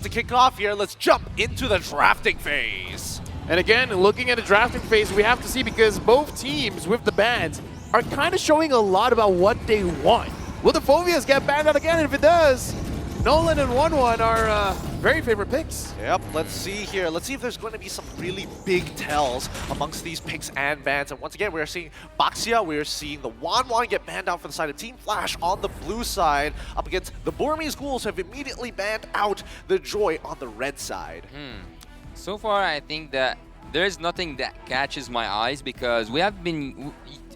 to kick off here. Let's jump into the drafting phase. And again, looking at the drafting phase, we have to see because both teams with the bans are kind of showing a lot about what they want. Will the Phobias get banned out again? And if it does, Nolan and 1-1 are very favorite picks. Yep, let's see here. Let's see if there's going to be some really big tells amongst these picks and bans. And once again, we are seeing Baxia, we are seeing the 1-1 get banned out for the side of Team Flash on the blue side, up against the Burmese Ghouls, who have immediately banned out the Joy on the red side. So far, I think that there's nothing that catches my eyes because we have been,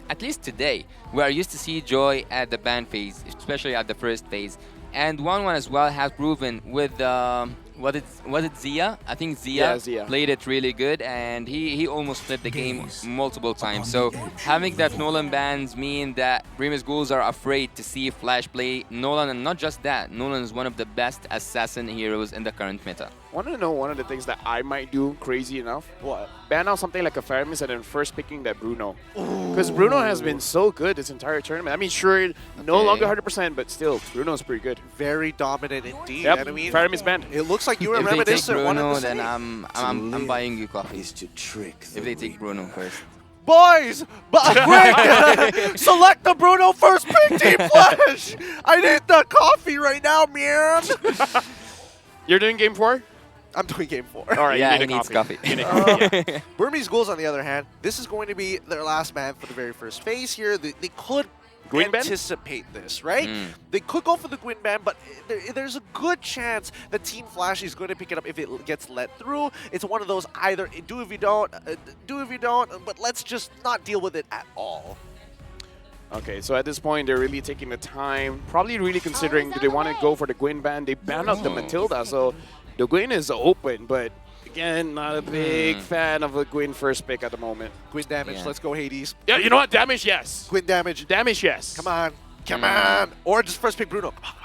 at least today, we are used to see Joy at the ban phase, especially at the first phase. And 1-1 as well has proven with, was it Zia? I think Zia, played it really good and he almost flipped the game multiple times. So having that Nolan bans mean that Burmese Ghouls are afraid to see Flash play Nolan, and not just that, Nolan is one of the best assassin heroes in the current meta. Want to know one of the things that I might do crazy enough? What? Ban out something like a Faramis and then first picking that Bruno. Because Bruno has been so good this entire tournament. I mean, sure, no longer 100%, but still, Bruno's pretty good. Very dominant indeed. Yep, And I mean, Faramis banned. It looks like you were If they take reminiscent. Bruno, then I'm buying you coffee. If they take Bruno first. Boys, but quick, select the Bruno first pick, Team Flash. I need the coffee right now, man. You're doing game 4? I'm doing game 4. All right, Yeah, you he need a needs coffee. coffee. Burmese Ghouls, on the other hand, this is going to be their last man for the very first phase here. They could Gwyn ban? anticipate this, right? They could go for the Gwyn ban, but there's a good chance that Team Flash is going to pick it up if it gets let through. It's one of those either do if you don't, but let's just not deal with it at all. Okay, so at this point, they're really taking the time, probably really considering do they want to go for the Gwyn ban. They banned out the Matilda, so the Gwyn is open, but again, not a big fan of a Gwyn first pick at the moment. Gwyn damage, let's go Hades. Yeah, you know what? Damage, yes. Gwyn damage. Damage, yes. Come on. Come on. Or just first pick Bruno. Come on.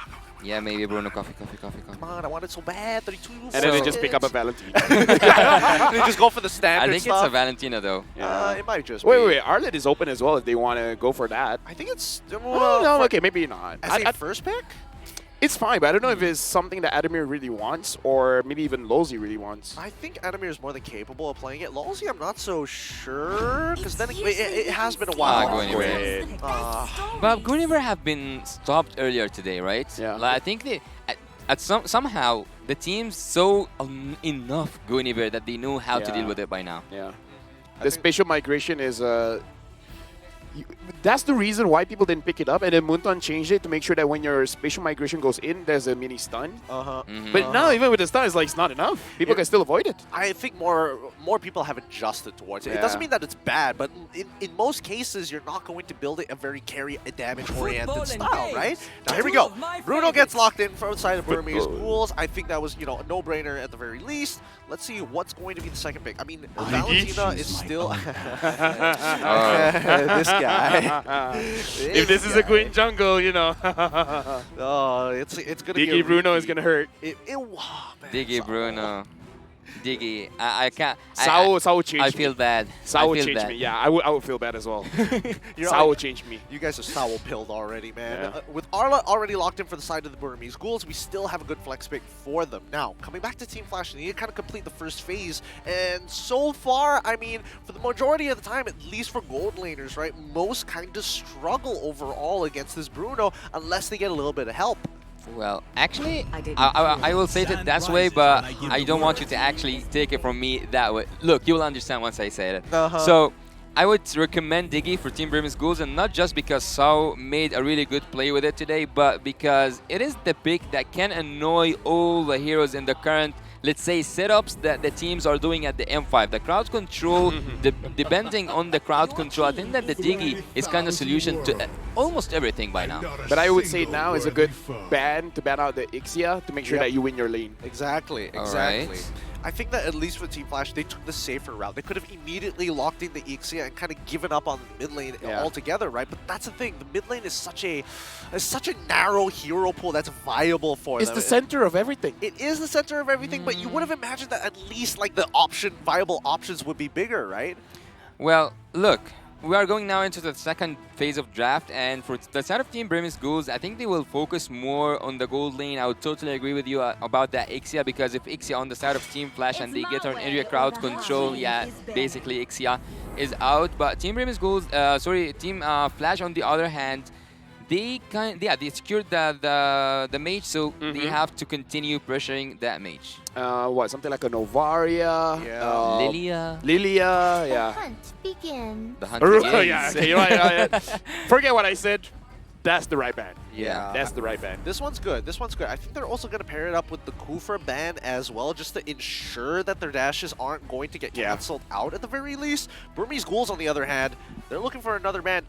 Yeah, maybe Bruno coffee. Come on, I want it so bad. 32. And then they just pick up a Valentine. They just go for the standard I think stuff. it's a Valentina though. It might just be. Wait. Arlet is open as well if they want to go for that. I think it's... Oh, no, okay, maybe not. As a first pick? It's fine, but I don't know if it's something that Adamir really wants or maybe even Lozi really wants. I think Adamir is more than capable of playing it. Lolzy, I'm not so sure, because then it has been a while. But Guinevere have been stopped earlier today, right? Yeah. Like, I think they, somehow the teams saw enough Guinevere that they know how to deal with it by now. Yeah. The spatial migration is that's the reason why people didn't pick it up, and then Munton changed it to make sure that when your spatial migration goes in, there's a mini stun. But now, even with the stun, it's not enough. People can still avoid it. I think more people have adjusted towards it. It doesn't mean that it's bad, but in most cases, you're not going to build it a very carry damage-oriented style, right? Now, here we go. Bruno gets locked in from outside of Burmese Ghouls. I think that was, a no-brainer at the very least. Let's see what's going to be the second pick. I mean, Valentina is still... This guy. If this is a Gwyn jungle, Oh, it's gonna be Diggy Bruno is gonna hurt. Diggy Bruno. Diggy. I can't. Sao changed I feel bad. Sao changed me. Yeah, I would feel bad as well. Sao changed me. You guys are Sao pilled already, man. With Arla already locked in for the side of the Burmese Ghouls, we still have a good flex pick for them. Now, coming back to Team Flash, they need to kind of complete the first phase. And so far, I mean, for the majority of the time, at least for gold laners, right, most kind of struggle overall against this Bruno unless they get a little bit of help. Well, actually, I will say it that way, but I don't want you to actually take it from me that way. Look, you will understand once I say it. So, I would recommend Diggy for Team Burmese Ghouls, and not just because Sao made a really good play with it today, but because it is the pick that can annoy all the heroes in the current, let's say, setups that the teams are doing at the M5. The crowd control, depending on the crowd control, I think that the Diggy is kind of solution to almost everything by now. But I would say now is a good ban to ban out the Ixia to make sure that you win your lane. Exactly. Right. I think that at least for Team Flash, they took the safer route. They could have immediately locked in the Ixia and kind of given up on the mid lane altogether, right? But that's the thing. The mid lane is such a narrow hero pool that's viable for them. It's the center of everything. It is the center of everything, but you would have imagined that at least like the viable options would be bigger, right? Well, look, we are going now into the second phase of draft, and for the side of Team Bremen Schools, I think they will focus more on the gold lane. I would totally agree with you about that Ixia, because if Ixia on the side of Team Flash and they get an area crowd control, yeah, basically Ixia is out. But Team Bremen Schools, Team Flash on the other hand, they they secured the mage, so they have to continue pressuring that mage. What, something like a Novaria? Yeah. Lilia, yeah. Hunt begin. The hunt Yeah, begins. okay, right. Forget what I said. That's the right ban. Yeah. That's the right ban. This one's good. This one's good. I think they're also going to pair it up with the Kufra ban as well, just to ensure that their dashes aren't going to get canceled out at the very least. Burmese Ghouls, on the other hand, they're looking for another ban.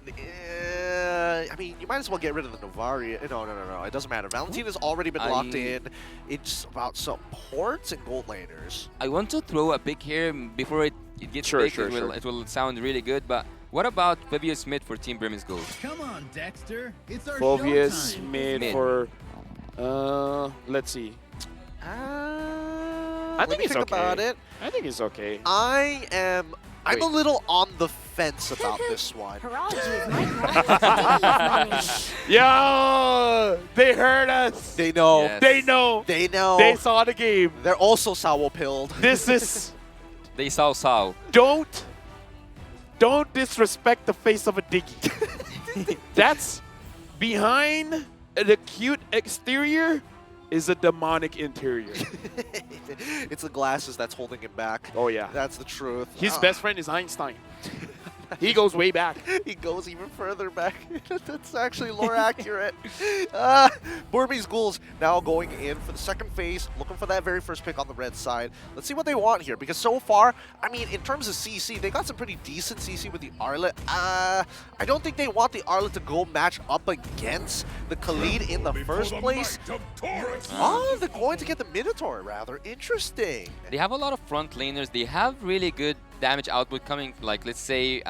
I mean, you might as well get rid of the Novaria. No. It doesn't matter. Valentina has already been locked in. It's about supports and gold laners. I want to throw a pick here before it gets big. It will sound really good, but what about Phoebus Smith for Team Bremen Schools? Come on, Dexter. It's our Phoebus showtime. mid for, let's see. I think it's okay. About it. I think it's okay. I'm a little on the fence about this one. Parology is my problem. Yo, they heard us. They know. Yes. They know. They know. They saw the game. They're also sour-pilled. This is They saw. don't disrespect the face of a Diggy. That's behind the cute exterior is a demonic interior. It's the glasses that's holding him back. Oh yeah. That's the truth. His best friend is Einstein. He goes way back. He goes even further back. That's actually lore accurate. Burmese Ghouls now going in for the second phase, looking for that very first pick on the red side. Let's see what they want here, because so far, I mean, in terms of CC, they got some pretty decent CC with the Arlet. I don't think they want the Arlet to go match up against the Khalid in the first place. Oh, they're going to get the Minotaur, rather. Interesting. They have a lot of front laners. They have really good damage output coming, like, let's say,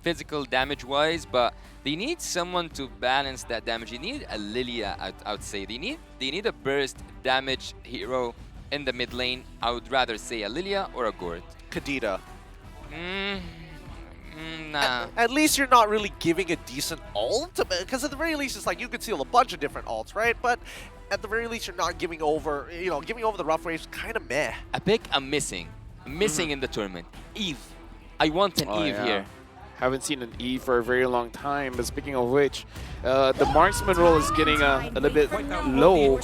physical damage-wise, but they need someone to balance that damage. You need a Lilia, I would say. They need a burst damage hero in the mid lane. I would rather say a Lilia or a Gort. Kadita. Nah. At least you're not really giving a decent ult, because at the very least, it's like you could steal a bunch of different ults, right? But at the very least, you're not giving over, giving over the rough waves, kind of meh. A pick I'm missing in the tournament. Eve. I want an Eve here. Haven't seen an E for a very long time. But speaking of which, the marksman role is getting a little bit low.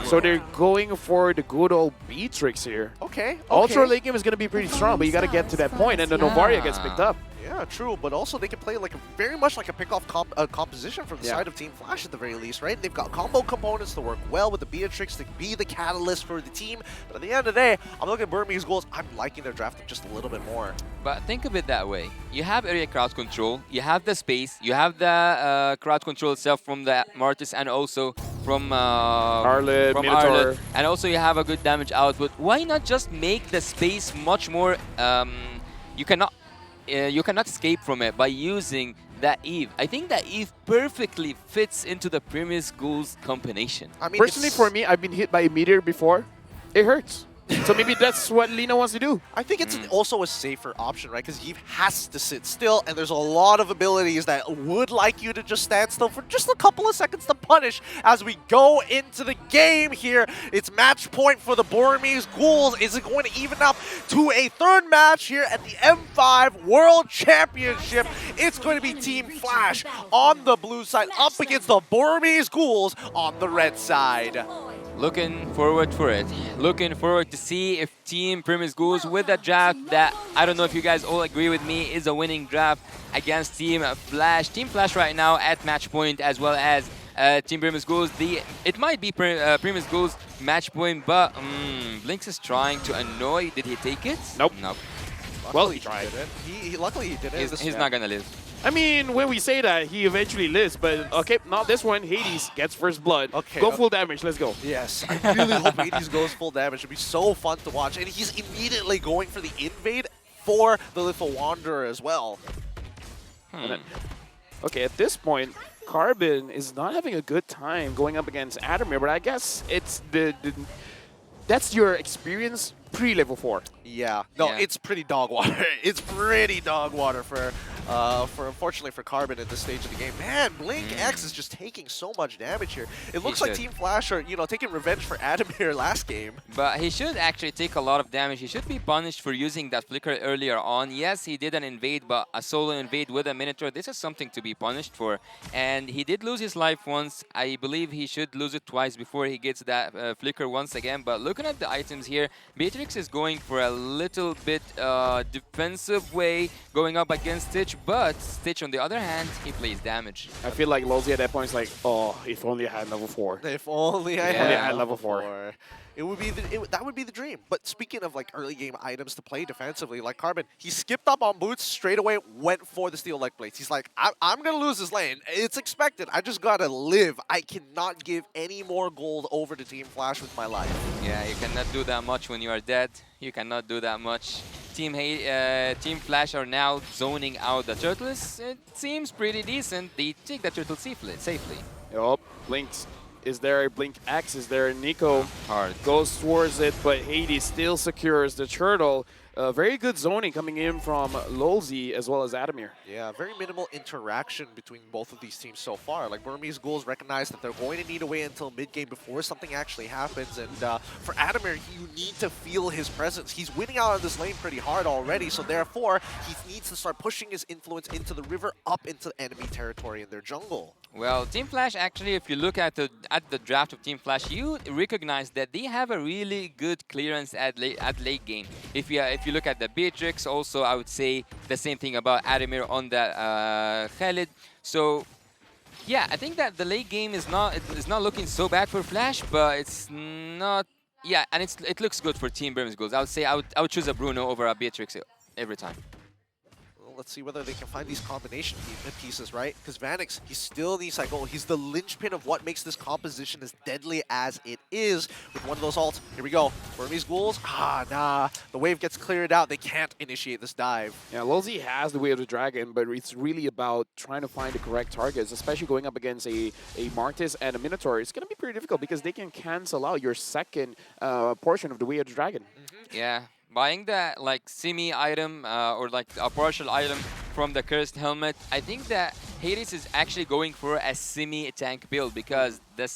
So they're going for the good old Beatrix here. Okay. Ultra late game is going to be pretty strong, but you got to get to that point, and the Novaria gets picked up. Yeah, true, but also they can play like very much like a pick-off composition from the side of Team Flash at the very least, right? They've got combo components to work well with the Beatrix to be the catalyst for the team, but at the end of the day, I'm looking at Burmese Ghouls. I'm liking their draft just a little bit more. But think of it that way. You have area crowd control, you have the space, you have the crowd control itself from the Martis and also from Arlet, Minotaur. And also you have a good damage output. Why not just make the space much more... you cannot escape from it by using that Eve. I think that Eve perfectly fits into the Premise Ghouls combination. I mean, personally, for me, I've been hit by a meteor before. It hurts. So maybe that's what Lina wants to do. I think it's also a safer option, right? Because Eve has to sit still, and there's a lot of abilities that would like you to just stand still for just a couple of seconds to punish as we go into the game here. It's match point for the Burmese Ghouls. Is it going to even up to a third match here at the M5 World Championship? It's going to be Team Flash on the blue side up against the Burmese Ghouls on the red side. Looking forward for it. Looking forward to see if Team Premise Ghouls with a draft that, I don't know if you guys all agree with me, is a winning draft against Team Flash. Team Flash right now at match point, as well as Team Premise Ghouls. It might be Premise Ghouls match point, but Blinks is trying to annoy. Did he take it? Nope. Nope. Well, he tried. Luckily he did it. He's not gonna live. I mean, when we say that, he eventually lives, but okay, not this one. Hades gets first blood. Okay, go full damage. Let's go. Yes, I really hope Hades goes full damage. It'd be so fun to watch. And he's immediately going for the invade for the Little Wanderer as well. Okay, at this point, Carbon is not having a good time going up against Adamir, but I guess it's that's your experience pre-level 4. Yeah. No, Yeah. it's pretty dog water. It's pretty dog water for unfortunately for Carbon at this stage of the game. Man, Blink X is just taking so much damage here. It looks like Team Flash are, taking revenge for Adamir last game. But he should actually take a lot of damage. He should be punished for using that flicker earlier on. Yes, he did an invade, but a solo invade with a Minotaur, this is something to be punished for. And he did lose his life once. I believe he should lose it twice before he gets that flicker once again. But looking at the items here, Beatrix is going for a little bit defensive way, going up against Stitch, but Stitch on the other hand, he plays damage. I feel like Lolzy at that point is like, oh, if only I had level 4. If only I had level 4. It would be that would be the dream. But speaking of like early game items to play defensively, like Carbon, he skipped up on boots straight away, went for the steel leg plates. He's like, I'm gonna lose this lane. It's expected. I just gotta live. I cannot give any more gold over to Team Flash with my life. Yeah, you cannot do that much when you are dead. You cannot do that much. Team Flash are now zoning out the turtles. It seems pretty decent. They take the turtle safely. Yup, Blinks. Is there a Blink X? Is there a Nico? Hard. Goes towards it, but Hades still secures the turtle. Very good zoning coming in from Lolzy as well as Adamir. Yeah, very minimal interaction between both of these teams so far. Like, Burmese Ghouls recognize that they're going to need to wait until mid-game before something actually happens. And for Adamir, you need to feel his presence. He's winning out of this lane pretty hard already, so therefore, he needs to start pushing his influence into the river, up into enemy territory in their jungle. Well, Team Flash, actually, if you look at the draft of Team Flash, you recognize that they have a really good clearance at late game. If you look at the Beatrix, also I would say the same thing about Adamir on the Khalid. So yeah, I think that the late game is not looking so bad for Flash, but it's not. Yeah, and it looks good for Team Burmese Ghouls. I would say I would choose a Bruno over a Beatrix every time. Let's see whether they can find these combination pieces, right? Because Vanix, he still needs that goal. He's the linchpin of what makes this composition as deadly as it is. With one of those ults, here we go. Burmese Ghouls, nah. The wave gets cleared out. They can't initiate this dive. Yeah, Lolzy has the Way of the Dragon, but it's really about trying to find the correct targets, especially going up against a Martis and a Minotaur. It's going to be pretty difficult because they can cancel out your second portion of the Way of the Dragon. Yeah. Buying that like semi-item or like a partial item from the Cursed Helmet, I think that Hades is actually going for a semi-tank build because the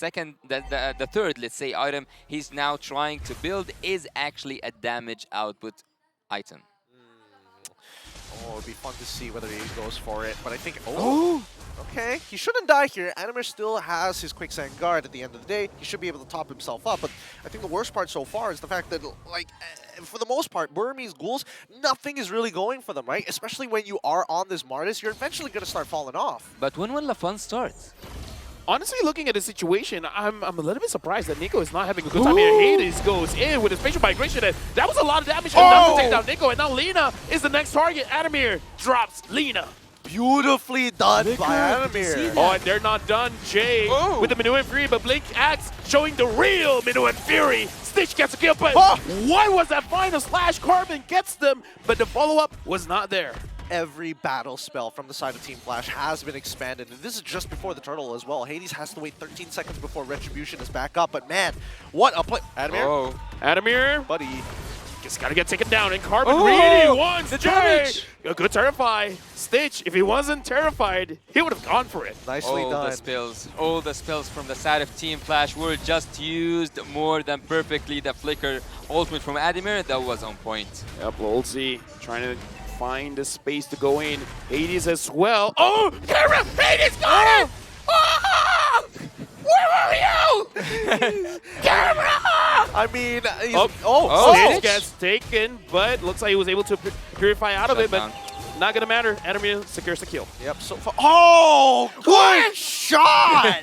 third, let's say, item he's now trying to build is actually a damage output item. Oh, it'd be fun to see whether he goes for it, but I think, okay, he shouldn't die here. Adamir still has his Quicksand Guard at the end of the day. He should be able to top himself up, but I think the worst part so far is the fact that, like, for the most part, Burmese Ghouls, nothing is really going for them, right? Especially when you are on this Martis, you're eventually going to start falling off. But when will the fun start? Honestly, looking at the situation, I'm a little bit surprised that Nico is not having a good time here. Hades goes in with his spatial migration, and that was a lot of damage enough to take down Nico, and now Lina is the next target. Adamir drops Lina. Beautifully done by Adamir. Oh, and they're not done. Jay with the Minuet Fury, but Blink Axe showing the real Minuet Fury. Stitch gets a kill, but why was that final slash? Carbon gets them, but the follow-up was not there. Every battle spell from the side of Team Flash has been expanded, and this is just before the turtle as well. Hades has to wait 13 seconds before Retribution is back up, but man, what a play. Adamir? Adamir, buddy. Just gotta get taken down, and Carbon really wants the Jay. damage. A good terrify. Stitch, if he wasn't terrified, he would have gone for it. Nicely done. All the spells from the side of Team Flash were just used more than perfectly. The flicker ultimate from Adamir, that was on point. Yep, Lolzy trying to find the space to go in. Hades as well. Oh, camera! Hades got it! Oh! Where are you? Camera! I mean, Stitch gets taken, but looks like he was able to purify out of it, but not gonna matter. Adamir secures the kill. Yep, so far. Oh, good shot!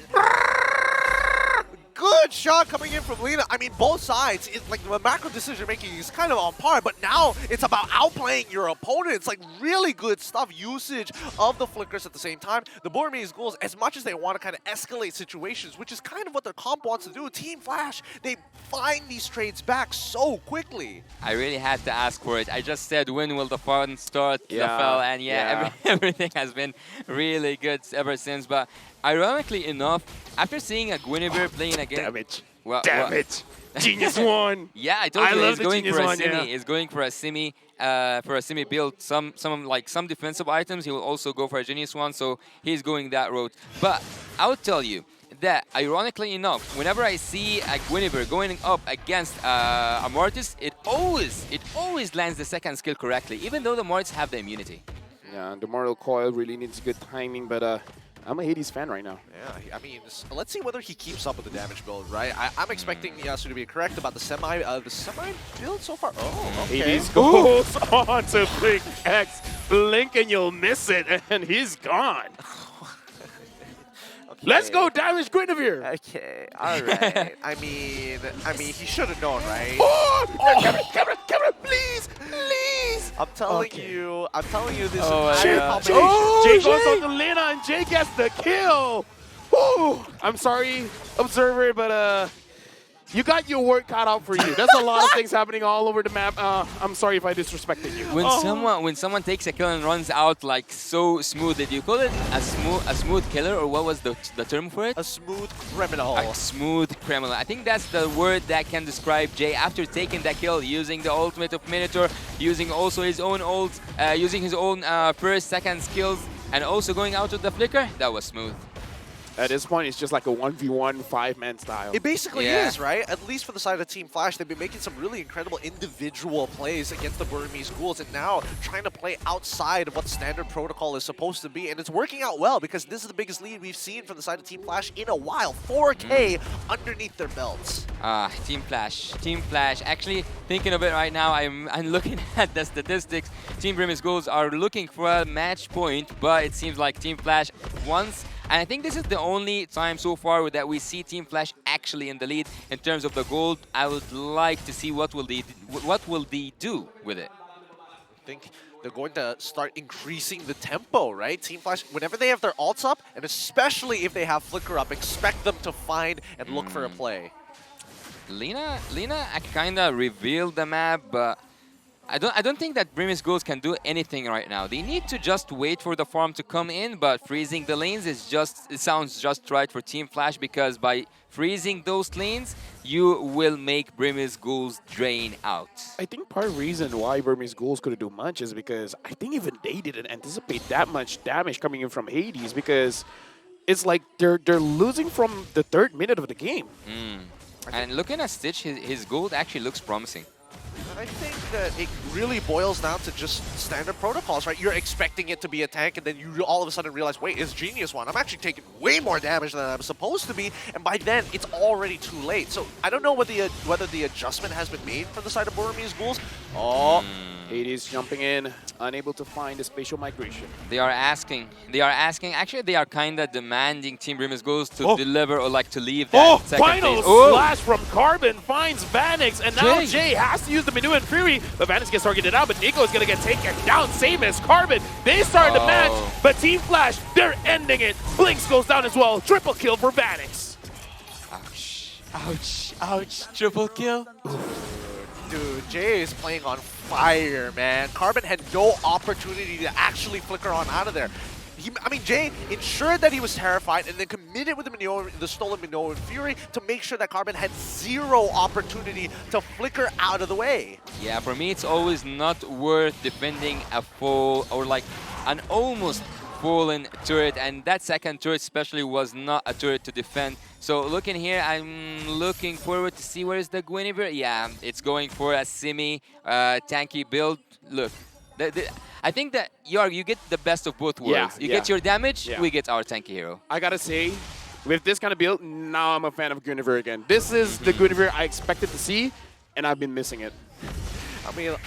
Good shot coming in from Lina. I mean, both sides, like the macro decision making is kind of on par, but now it's about outplaying your opponent. It's like really good stuff. Usage of the flickers at the same time. The Burmese Ghouls, as much as they want to kind of escalate situations, which is kind of what their comp wants to do, Team Flash, they find these trades back so quickly. I really had to ask for it. I just said, when will the fun start, Lafell? And everything has been really good ever since. But ironically enough, after seeing a Guinevere playing against... Damage. Well, Damage. Genius one. Yeah, I told I you love he's the going genius for a one, simi. yeah. He's going for a simi build. Some defensive items. He will also go for a genius one. So he's going that route. But I would tell you that, ironically enough, whenever I see a Guinevere going up against a Mortis, it always lands the second skill correctly, even though the Mortis have the immunity. Yeah, and the Mortal Coil really needs good timing, but I'm a Hades fan right now. Yeah, I mean, let's see whether he keeps up with the damage build, right? I'm expecting Yasu to be correct about the semi build so far. Oh, okay. Hades goes on to Blink X. Blink and you'll miss it, and he's gone. Let's go damage Guinevere. Okay, all right. I mean, he should have known, right? Oh! Camera, please, please. I'm telling you, this Oh, entire yeah. combination. Jay goes on to Lena, and Jay gets the kill. Woo! I'm sorry, observer, but you got your work cut out for you. There's a lot of things happening all over the map. I'm sorry if I disrespected you. When someone takes a kill and runs out like so smooth, did you call it a smooth killer, or what was the term for it? A smooth criminal. A smooth criminal. I think that's the word that can describe Jay after taking that kill, using the ultimate of Minotaur, using also his own ult, using his own first, second skills, and also going out with the flicker. That was smooth. At this point, it's just like a 1v1 5-man style. It basically Yeah. is, right? At least for the side of Team Flash, they've been making some really incredible individual plays against the Burmese ghouls, and now trying to play outside of what standard protocol is supposed to be, and it's working out well because this is the biggest lead we've seen from the side of Team Flash in a while. 4K underneath their belts. Team Flash. Team Flash. Actually, thinking of it right now, I'm looking at the statistics. Team Burmese ghouls are looking for a match point, but it seems like Team Flash once. And I think this is the only time so far that we see Team Flash actually in the lead in terms of the gold. I would like to see what will they do with it. I think they're going to start increasing the tempo, right? Team Flash, whenever they have their ults up, and especially if they have Flicker up, expect them to find and look for a play. Lena kind of revealed the map, but I don't think that Burmese ghouls can do anything right now. They need to just wait for the farm to come in, but freezing the lanes is it sounds just right for Team Flash, because by freezing those lanes, you will make Burmese ghouls drain out. I think part of the reason why Burmese ghouls couldn't do much is because I think even they didn't anticipate that much damage coming in from Hades, because it's like they're losing from the 3rd minute of the game. And looking at Stitch, his gold actually looks promising. I think that it really boils down to just standard protocols, right? You're expecting it to be a tank, and then you all of a sudden realize, wait, it's Genius One. I'm actually taking way more damage than I'm supposed to be, and by then, it's already too late. So I don't know whether the adjustment has been made for the side of Burmese ghouls. Oh. Hades jumping in, unable to find the spatial migration. They are asking, actually they are kind of demanding Team Burmese ghouls to deliver or like to leave that second Final phase. slash from Carbon finds Vanix, and now Jay. Jay has to use the Manu and Fury, but Vanix gets targeted out, but Nico is going to get taken down, same as Carbon. They started the match, but Team Flash, they're ending it. Blinks goes down as well, triple kill for Vanix. Ouch, ouch, ouch, triple kill. Dude, Jay is playing on fire, man. Carbon had no opportunity to actually flicker on out of there. Jay ensured that he was terrified and then committed with the stolen Minnow and Fury to make sure that Carbon had zero opportunity to flicker out of the way. Yeah, for me, it's always not worth defending a full or like an almost fallen turret, and that second turret especially was not a turret to defend. So looking here, I'm looking forward to see where is the Guinevere. Yeah, it's going for a semi-tanky build. Look, I think that you get the best of both worlds. You get your damage, we get our tanky hero. I gotta say, with this kind of build, now I'm a fan of Guinevere again. This is the Guinevere I expected to see, and I've been missing it.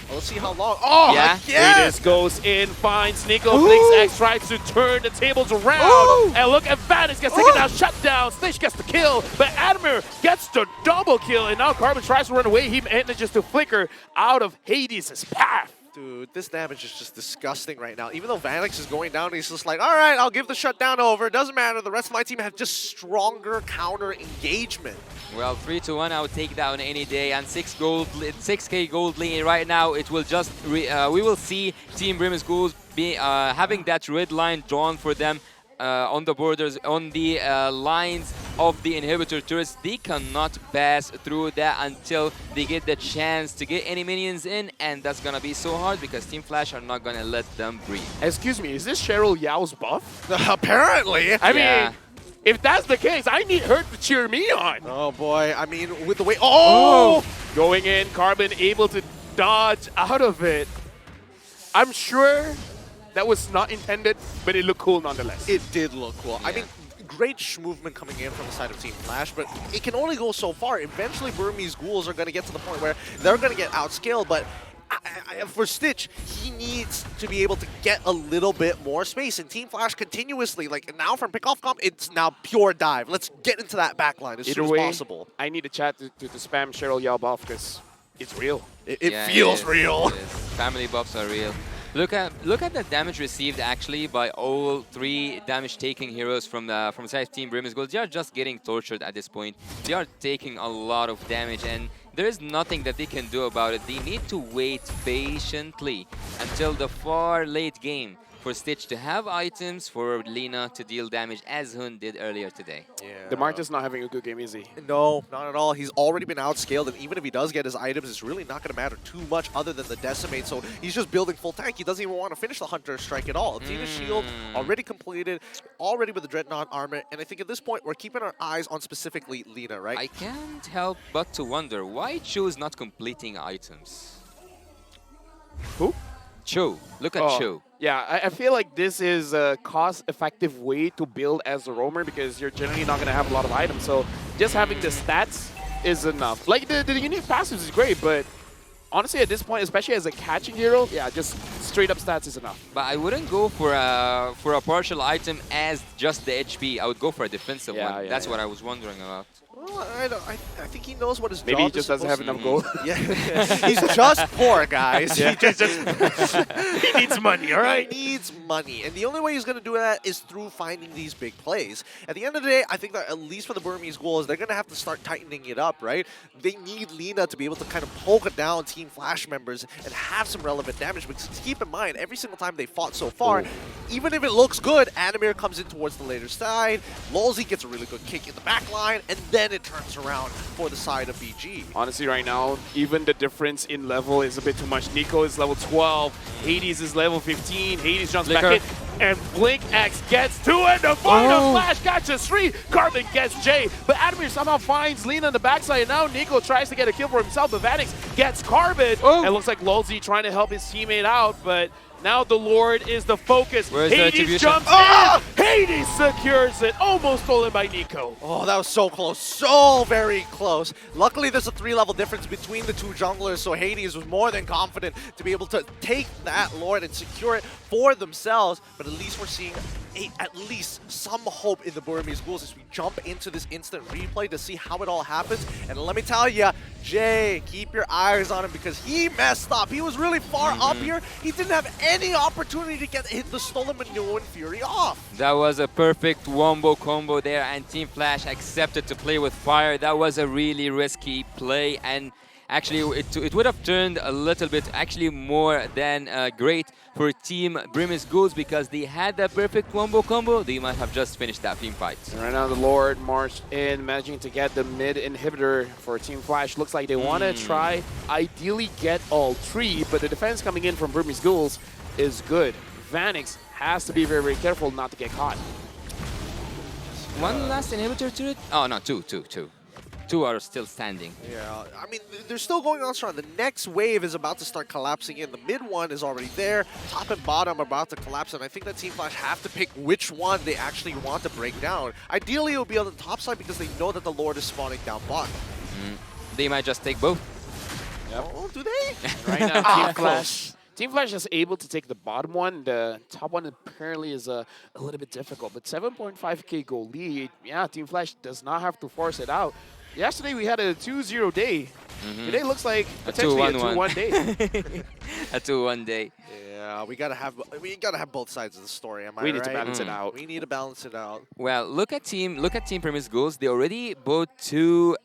Let's see how long. Oh, yeah. Hades goes in, finds Nico. Blinks X tries to turn the tables around. And look at Vanix gets taken down, shut down. Stitch gets the kill, but Admir gets the double kill. And now Carbon tries to run away. He manages to flicker out of Hades' path. Dude, this damage is just disgusting right now. Even though Vanix is going down, he's just like, all right, I'll give the shutdown over. Doesn't matter. The rest of my team have just stronger counter engagement. Well, 3-1, I would take that on any day. And 6K gold lead right now. It will just we will see Team Burmese ghouls be having that red line drawn for them on the borders, on the lines of the inhibitor turrets. They cannot pass through that until they get the chance to get any minions in, and that's gonna be so hard because Team Flash are not gonna let them breathe. Excuse me, is this Cheryl Yao's buff? Apparently. I Yeah. mean, if that's the case, I need her to cheer me on. Oh boy, I mean, with the way. Oh! Going in, Carbon able to dodge out of it. I'm sure that was not intended, but it looked cool nonetheless. It did look cool. I Yeah. mean, great movement coming in from the side of Team Flash, but it can only go so far. Eventually, Burmese Ghouls are going to get to the point where they're going to get outscaled, but for Stitch, he needs to be able to get a little bit more space. And Team Flash continuously, like now from pickoff comp, it's now pure dive. Let's get into that backline as Either soon as way, possible. I need a chat to spam Cheryl Yao buff because it's real. It Yeah, feels is, real. it is. Family buffs are real. Look at the damage received actually by all 3 damage-taking heroes from the side of Team Burmese Ghouls. They are just getting tortured at this point. They are taking a lot of damage, and there is nothing that they can do about it. They need to wait patiently until the far late game for Stitch to have items, for Lina to deal damage as Hun did earlier today. Yeah. The Marta's not having a good game, is he? No, not at all. He's already been outscaled, and even if he does get his items, it's really not going to matter too much other than the Decimate. So he's just building full tank. He doesn't even want to finish the Hunter Strike at all. Athena's Shield already completed, already with the Dreadnought armor, and I think at this point we're keeping our eyes on specifically Lina, right? I can't help but to wonder why Cho is not completing items. Who? Cho, look at Cho. Yeah, I feel like this is a cost-effective way to build as a roamer because you're generally not going to have a lot of items. So just having the stats is enough. Like, the unique passives is great, but honestly, at this point, especially as a catching hero, yeah, just straight-up stats is enough. But I wouldn't go for a partial item as just the HP. I would go for a defensive one. That's what I was wondering about. Well, I think he knows what his Maybe job he just is doesn't have supposed enough gold. to be. Yeah, he's just poor, guys. Yeah. He needs money, all right? He needs money, and the only way he's going to do that is through finding these big plays. At the end of the day, I think that at least for the Burmese Ghouls, they're going to have to start tightening it up, right? They need Lina to be able to kind of poke down Team Flash members and have some relevant damage, because keep in mind, every single time they fought so far, even if it looks good, Animir comes in towards the later side, Lolzy gets a really good kick in the back line, and then it turns around for the side of BG. Honestly, right now, even the difference in level is a bit too much. Nico is level 12, Hades is level 15, Hades jumps back in, and Blink X gets 2, and the final Flash catches 3, Carbon gets J, but Adamir somehow finds Lina on the backside, and now Nico tries to get a kill for himself, but Vanix gets Carbon, and it looks like Lolzy trying to help his teammate out, but now the Lord is the focus. Where's the Hades attribution? jumps in, Hades secures it, almost stolen by Nico. Oh, that was so close. So very close. Luckily, there's a 3-level difference between the two junglers, so Hades was more than confident to be able to take that Lord and secure it for themselves. But at least we're seeing at least some hope in the Burmese Ghouls as we jump into this instant replay to see how it all happens. And let me tell you, Jay, keep your eyes on him because he messed up. He was really far up here. He didn't have any opportunity to get the stolen Minoan Fury off. That was a perfect wombo combo there, and Team Flash accepted to play with fire. That was a really risky play, and actually it would have turned a little bit actually more than great for Team Burmese Ghouls because they had that perfect wombo combo. They might have just finished that team fight. And right now the Lord marched in, managing to get the mid inhibitor for Team Flash. Looks like they want to try, ideally get all 3, but the defense coming in from Burmese Ghouls is good. Vanix has to be very, very careful not to get caught. One last inhibitor to it? Oh no, two. Two are still standing. Yeah, I mean, they're still going on strong. The next wave is about to start collapsing in. The mid one is already there. Top and bottom are about to collapse, and I think that Team Flash have to pick which one they actually want to break down. Ideally, it would be on the top side because they know that the Lord is spawning down bottom. They might just take both. Yep. Oh, do they? Right now, Ah, Team Flash. Team Flash is able to take the bottom one. The top one apparently is a little bit difficult, but 7.5k goal lead. Yeah, Team Flash does not have to force it out. Yesterday we had a 2-0 day. Today looks like potentially a 2-1 day. A 2-1 day. Yeah, we gotta have both sides of the story. Am I We right? need to balance it Mm. out. We need to balance it out. Well, look at Team Premise Goals. They already bought two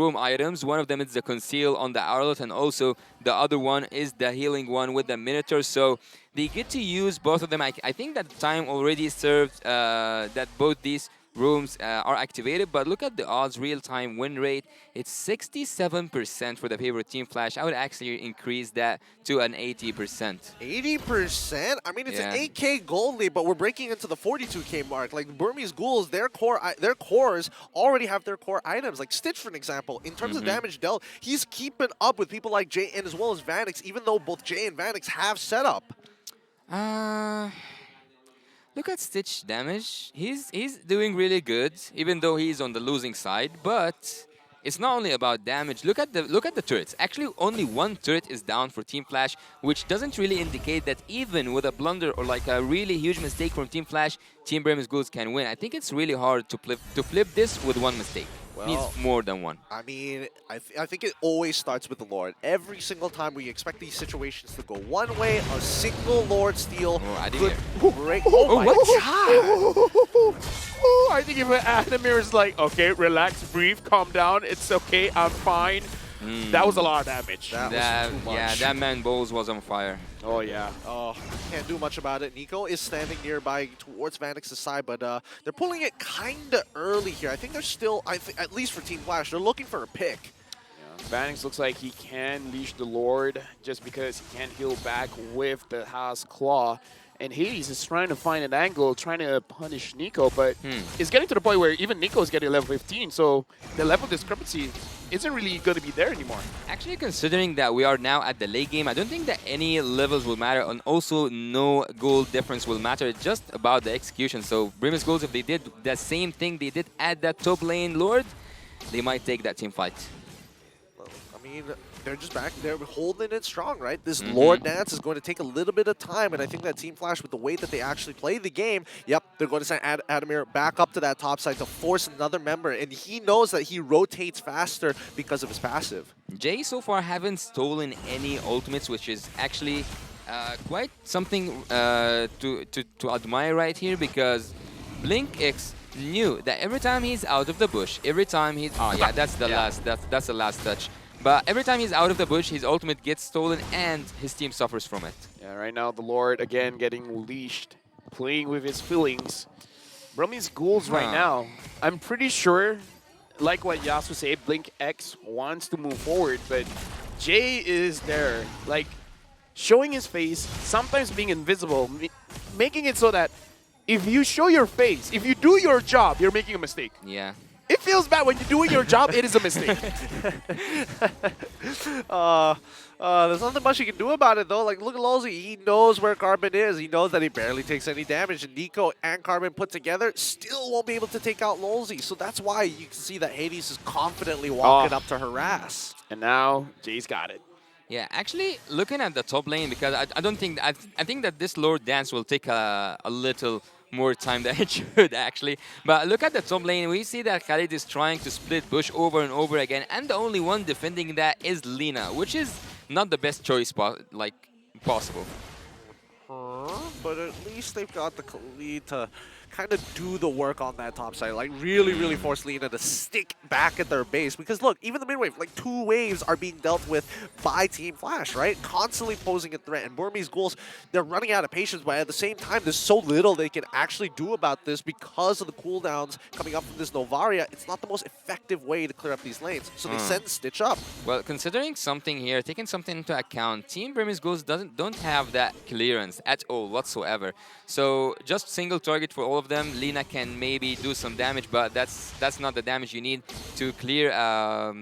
room items. One of them is the conceal on the Arlot, and also the other one is the healing one with the Minotaur. So they get to use both of them. I think that time already served that both these rooms are activated. But look at the odds, real-time win rate. It's 67% for the favorite Team Flash. I would actually increase that to an 80%. 80%? I mean, it's Yeah. an 8K gold lead, but we're breaking into the 42K mark. Like, Burmese Ghouls, their cores already have their core items. Like, Stitch, for an example, in terms of damage dealt, he's keeping up with people like Jay and as well as Vanix, even though both Jay and Vanix have setup. Look at Stitch damage. He's doing really good, even though he's on the losing side. But it's not only about damage. Look at the turrets. Actually, only one turret is down for Team Flash, which doesn't really indicate that even with a blunder or like a really huge mistake from Team Flash, Team Bremis Ghouls can win. I think it's really hard to flip this with one mistake. Well, Needs more than one. I mean, I think it always starts with the Lord. Every single time we expect these situations to go one way, a single Lord steal Oh, I didn't could break. Oh my god! I think if Adamir is like, okay, relax, breathe, calm down, it's okay, I'm fine. That was a lot of damage. That was too much. Yeah, that man Bowles was on fire. Oh, yeah. Oh, can't do much about it. Nico is standing nearby towards Vanix's side, but they're pulling it kind of early here. I think they're still, at least for Team Flash, they're looking for a pick. Vanix looks like he can leash the Lord just because he can't heal back with the Haas Claw. And Hades is trying to find an angle, trying to punish Nico, but it's getting to the point where even Nico is getting level 15, so the level discrepancy isn't really going to be there anymore. Actually, considering that we are now at the late game, I don't think that any levels will matter, and also no goal difference will matter. It's just about the execution. So Bremis Ghouls, if they did the same thing they did at that top lane Lord, they might take that team fight. I mean, they're just back. They're holding it strong, right? This Lord dance is going to take a little bit of time, and I think that Team Flash, with the way that they actually play the game, yep, they're going to send Adamir back up to that top side to force another member, and he knows that he rotates faster because of his passive. Jay so far haven't stolen any ultimates, which is actually quite something to admire right here, because Blink X knew that every time he's out of the bush, every time he's that's the last touch. But every time he's out of the bush, his ultimate gets stolen and his team suffers from it. Yeah, right now the Lord again getting leashed, playing with his feelings. Bremis Ghouls right now, I'm pretty sure, like what Yasu said, Blink X wants to move forward, but Jay is there, like showing his face, sometimes being invisible, making it so that if you show your face, if you do your job, you're making a mistake. Yeah. It feels bad when you're doing your job, it is a mistake. There's nothing much you can do about it, though. Like, look at Lolzy. He knows where Carbon is. He knows that he barely takes any damage. And Nico and Carbon put together still won't be able to take out Lolzy. So that's why you can see that Hades is confidently walking up to harass. And now, Jay's got it. Yeah, actually, looking at the top lane, because I don't think, I think that this Lord Dance will take a little more time than it should, actually. But look at the top lane. We see that Khalid is trying to split bush over and over again, and the only one defending that is Lina, which is not the best choice possible. But at least they've got the lead to kind of do the work on that top side. Like, really force Lina to stick back at their base. Because, look, even the mid-wave, like, 2 waves are being dealt with by Team Flash, right? Constantly posing a threat. And Burmese Ghouls, they're running out of patience, but at the same time, there's so little they can actually do about this because of the cooldowns coming up from this Novaria. It's not the most effective way to clear up these lanes. So they send Stitch up. Well, considering something here, taking something into account, Team Burmese Ghouls don't have that clearance at all whatsoever. So just single target for all of them. Lina can maybe do some damage, but that's not the damage you need to clear a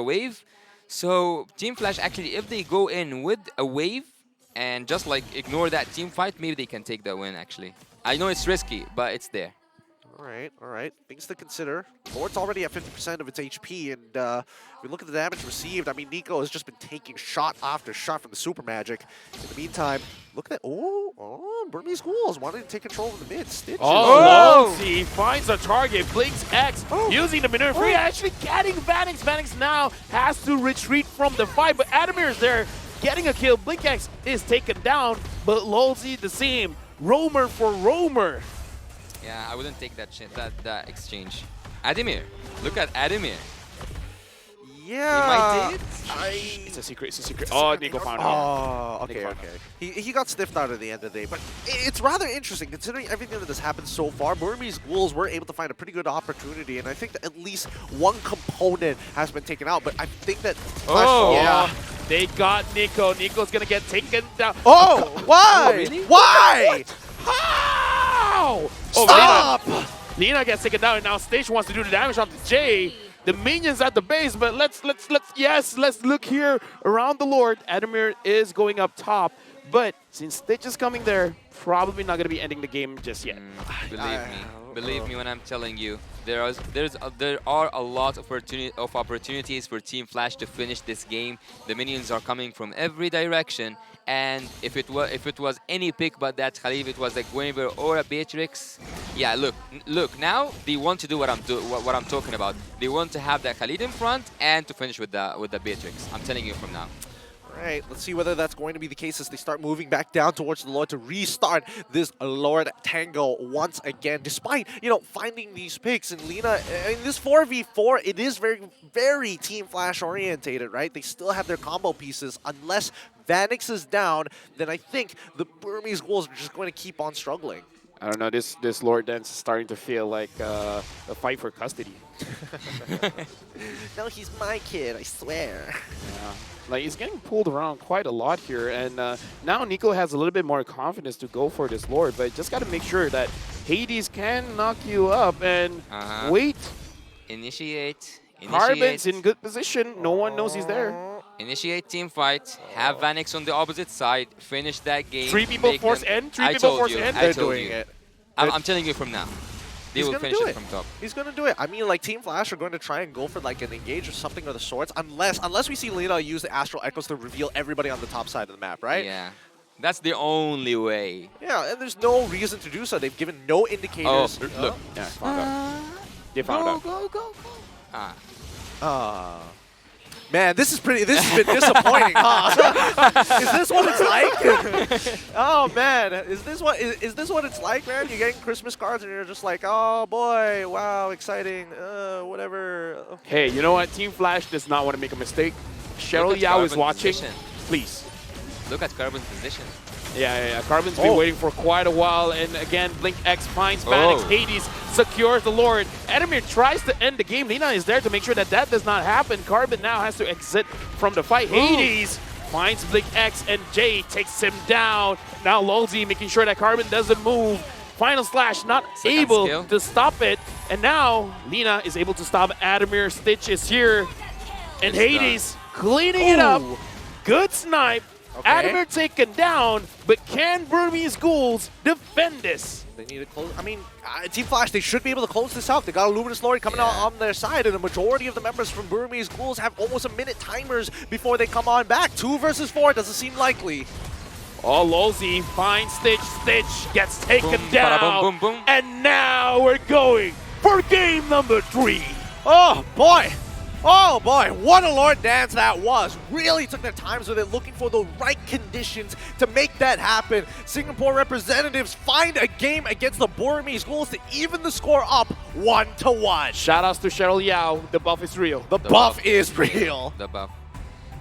wave. So Team Flash, actually, if they go in with a wave and just like ignore that team fight, maybe they can take the win. Actually, I know it's risky, but it's there. All right. Things to consider. Lord's already at 50% of its HP, and if we look at the damage received, I mean, Nico has just been taking shot after shot from the Super Magic. In the meantime, look at that. Burmese Ghouls wanting to take control of the mid. Stitches. He finds a target, blinks X, using the maneuver free, actually getting Vanix. Vanix now has to retreat from the fight, but Adamir is there getting a kill. BlinkX is taken down, but Lolzy the same. Roamer for Roamer. Yeah, I wouldn't take that exchange. Ademir, look at Ademir. Yeah. He might did. It's a secret. It's a secret. Oh, Nico found out. Oh, okay, okay. He got sniffed out at the end of the day, but it's rather interesting considering everything that has happened so far. Burmese Ghouls were able to find a pretty good opportunity, and I think that at least one component has been taken out. But I think that Yeah, they got Nico. Nico's gonna get taken down. Oh, why? Oh, really? Why? How? Stop! Lina gets taken down, and now Stage wants to do the damage onto Jay. The minions at the base, but let's look here around the Lord. Ademir is going up top, but since Stitch is coming there, probably not gonna be ending the game just yet. Believe me when I'm telling you, there are a lot of opportunities for Team Flash to finish this game. The minions are coming from every direction, and if it was any pick but that Khalif, it was a Guinevere or a Beatrix. Yeah, look. Now they want to do what I'm talking about. They want to have that Khalid in front and to finish with the Beatrix. I'm telling you from now. Right, let's see whether that's going to be the case as they start moving back down towards the Lord to restart this Lord Tango once again. Despite, finding these picks, and Lina, in this 4v4, it is very, very Team Flash orientated, right? They still have their combo pieces. Unless Vanix is down, then I think the Burmese Ghouls are just going to keep on struggling. I don't know, this Lord Dance is starting to feel like a fight for custody. No, he's my kid, I swear. Yeah. Like, he's getting pulled around quite a lot here, and now Nico has a little bit more confidence to go for this Lord, but just got to make sure that Hades can knock you up and wait. Initiate. Carbon's in good position. No one knows he's there. Initiate team fight. Have Vanix on the opposite side. Finish that game. 3 people force end. 3 people force end. They're doing it. I'm telling you from now. They will finish it from top. He's going to do it. I mean, like, Team Flash are going to try and go for, like, an engage or something of the sorts, unless we see Lina use the Astral Echoes to reveal everybody on the top side of the map, right? Yeah. That's the only way. Yeah, and there's no reason to do so. They've given no indicators. Oh, look. Yeah, found out. They found out. Go. Man, this has been disappointing, huh? Is this what it's like? Oh man, is this what it's like, man? You're getting Christmas cards and you're just like, oh boy, wow, exciting, whatever. Hey, you know what? Team Flash does not want to make a mistake. Cheryl Yao is watching. Position. Please. Look at Carbon's position. Yeah. Carbon's been waiting for quite a while, and again, BlinkX finds Vanix. Hades secures the Lord. Ademir tries to end the game. Lina is there to make sure that does not happen. Carbon now has to exit from the fight. Hades finds BlinkX, and Jay takes him down. Now Lolzy making sure that Carbon doesn't move. Final Slash not able to stop it. And now Lina is able to stop Ademir. Stitch is here. And Hades cleaning it up. Good snipe. Okay. Ademir taken down, but can Burmese Ghouls defend this? They need to close. I mean, Team Flash, they should be able to close this out. They got a Luminous Lord coming out on their side, and the majority of the members from Burmese Ghouls have almost a minute timers before they come on back. 2 versus 4 doesn't seem likely. Oh, Lolzy finds Stitch. Stitch gets taken down. Boom, boom. And now we're going for game number 3. Oh, boy. Oh boy, what a Lord Dance that was. Really took their times with it, looking for the right conditions to make that happen. Singapore representatives find a game against the Burmese Ghouls to even the score up 1-1. Shoutouts to Cheryl Yao. The buff is real. The buff is real. The buff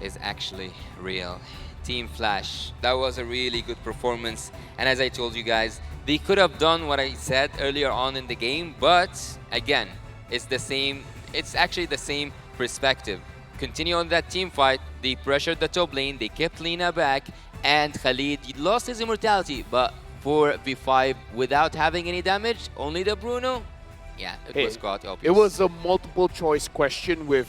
is actually real. Team Flash, that was a really good performance. And as I told you guys, they could have done what I said earlier on in the game, but again, it's actually the same perspective. Continue on that team fight. They pressured the top lane. They kept Lina back, and Khalid lost his immortality. But 4v5 without having any damage, only the Bruno. Yeah, it was quite obvious. It was a multiple choice question with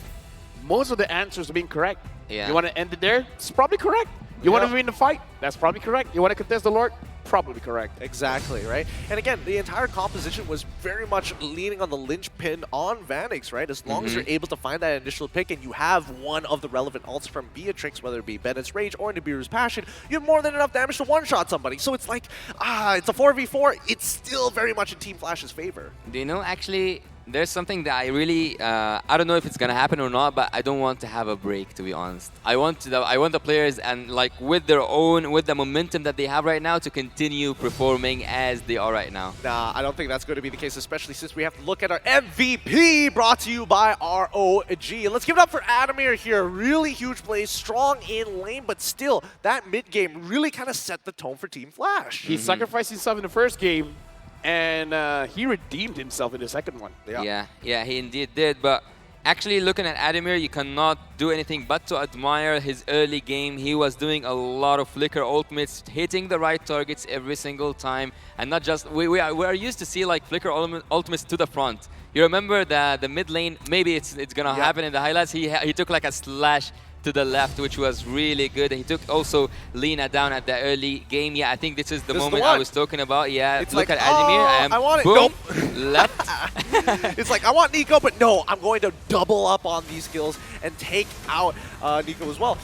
most of the answers being correct. Yeah. You want to end it there? It's probably correct. You want to win the fight? That's probably correct. You want to contest the Lord? Probably correct. Exactly, right? And again, the entire composition was very much leaning on the linchpin on Vanix, right? As long as you're able to find that initial pick and you have one of the relevant ults from Beatrix, whether it be Bennett's Rage or Nibiru's Passion, you have more than enough damage to one-shot somebody. So it's like, it's a 4v4. It's still very much in Team Flash's favor. Do you know, actually, there's something that I really, I don't know if it's gonna happen or not, but I don't want to have a break, to be honest. I want the players and like with the momentum that they have right now to continue performing as they are right now. Nah, I don't think that's going to be the case, especially since we have to look at our MVP, brought to you by ROG. And let's give it up for Adamir here. Really huge plays, strong in lane, but still, that mid game really kind of set the tone for Team Flash. He sacrificed himself in the first game, and he redeemed himself in the second one. Yeah, he indeed did. But actually, looking at Adamir, you cannot do anything but to admire his early game. He was doing a lot of flicker ultimates, hitting the right targets every single time, and not just we are used to see like flicker ultimates to the front. You remember the mid lane? Maybe it's gonna happen in the highlights. He took like a slash to the left, which was really good. He took also Lina down at the early game. Yeah, I think this is the moment I was talking about. Yeah, it's look like, at Adamir. I want it. Boom, Nope. left. It's like, I want Nico, but no, I'm going to double up on these kills and take out Nico as well,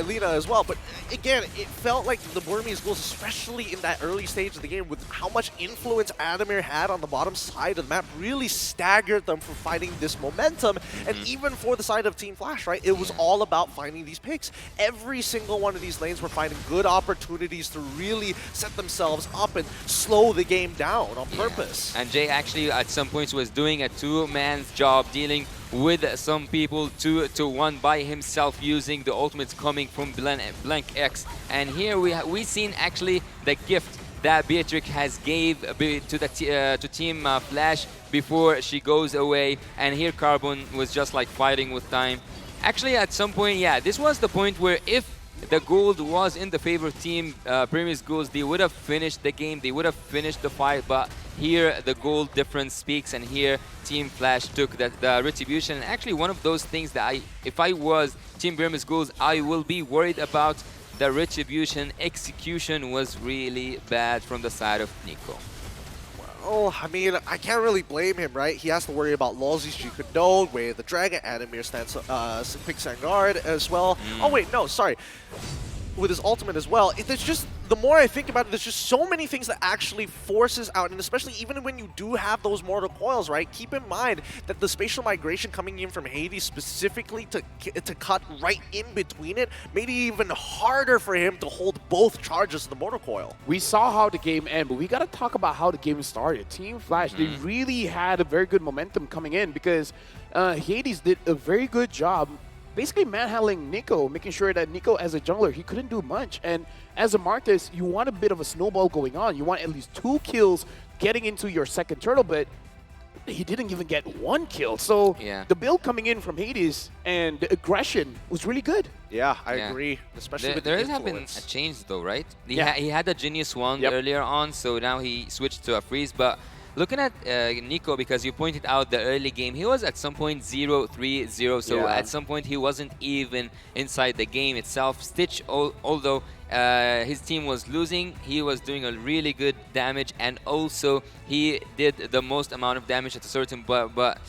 Lina as well. But again, it felt like the Burmese goals, especially in that early stage of the game, with how much influence Adamir had on the bottom side of the map, really staggered them for finding this momentum. And even for the side of Team Flash, right, it was all about finding these picks. Every single one of these lanes were finding good opportunities to really set themselves up and slow the game down on purpose. And Jay actually at some points was doing a two-man's job, dealing with some people 2-1 by himself, using the ultimates coming from Blank X. And here we seen actually the gift that Beatrix has gave to Team Flash before she goes away. And here Carbon was just like fighting with time. Actually, at some point, yeah, this was the point where if the gold was in the favor of Team Previous Goals, they would have finished the game, they would have finished the fight, but here the gold difference speaks, and here Team Flash took the retribution. And actually, one of those things that if I was Team Previous Goals, I will be worried about. The retribution execution was really bad from the side of Nico. Oh, I mean, I can't really blame him, right? He has to worry about Lolzy's G could node, where the Dragon Adamir stands quick stand guard as well. Oh wait, no, sorry. With his ultimate as well. It's just, the more I think about it, there's just so many things that actually forces out, and especially even when you do have those mortal coils, right? Keep in mind that the spatial migration coming in from Hades specifically to cut right in between it made it even harder for him to hold both charges of the mortal coil. We saw how the game ended, but we got to talk about how the game started. Team Flash, they really had a very good momentum coming in because Hades did a very good job basically manhandling Nico, making sure that Nico, as a jungler, he couldn't do much. And as a Martis, you want a bit of a snowball going on. You want at least 2 kills getting into your second turtle, but he didn't even get 1 kill. So the build coming in from Hades and the aggression was really good. Yeah, I agree, especially with the influence. There has been a change though, right? He had a Genius Wand earlier on, so now he switched to a freeze. But looking at Nico, because you pointed out the early game, he was at some point 0-3-0, so at some point he wasn't even inside the game itself. Stitch, although his team was losing, he was doing a really good damage, and also he did the most amount of damage at a certain but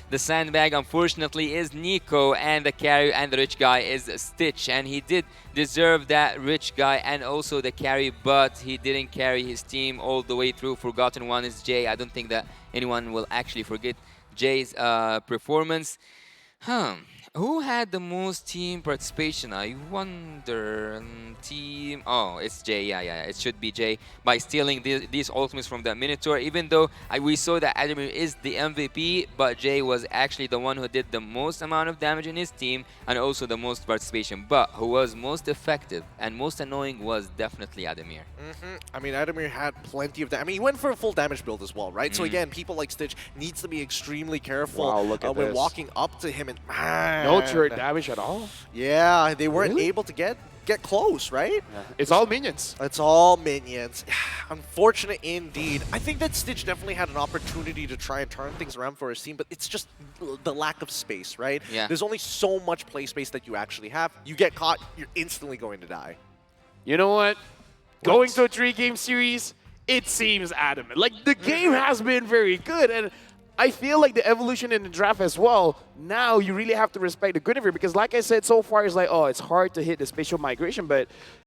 the sandbag, unfortunately, is Nico, and the carry and the rich guy is Stitch. And he did deserve that rich guy and also the carry, but he didn't carry his team all the way through. Forgotten one is Jay. I don't think that anyone will actually forget Jay's performance. Who had the most team participation? I wonder. Team. Oh, it's Jay. Yeah. It should be Jay by stealing these ultimates from the Minotaur. Even though we saw that Adamir is the MVP, but Jay was actually the one who did the most amount of damage in his team and also the most participation. But who was most effective and most annoying was definitely Adamir. I mean, Adamir had plenty of damage. I mean, he went for a full damage build as well, right? So again, people like Stitch needs to be extremely careful when walking up to him and no turret damage at all. Yeah, they weren't able to get close, right? Yeah. It's all minions. It's all minions. Unfortunate indeed. I think that Stitch definitely had an opportunity to try and turn things around for his team, but it's just the lack of space, right? Yeah. There's only so much play space that you actually have. You get caught, you're instantly going to die. You know what? Going to a 3-game series, it seems adamant. Like, the game has been very good, and I feel like the evolution in the draft as well, now you really have to respect the Guinevere because like I said, so far it's like, oh, it's hard to hit the spatial migration, but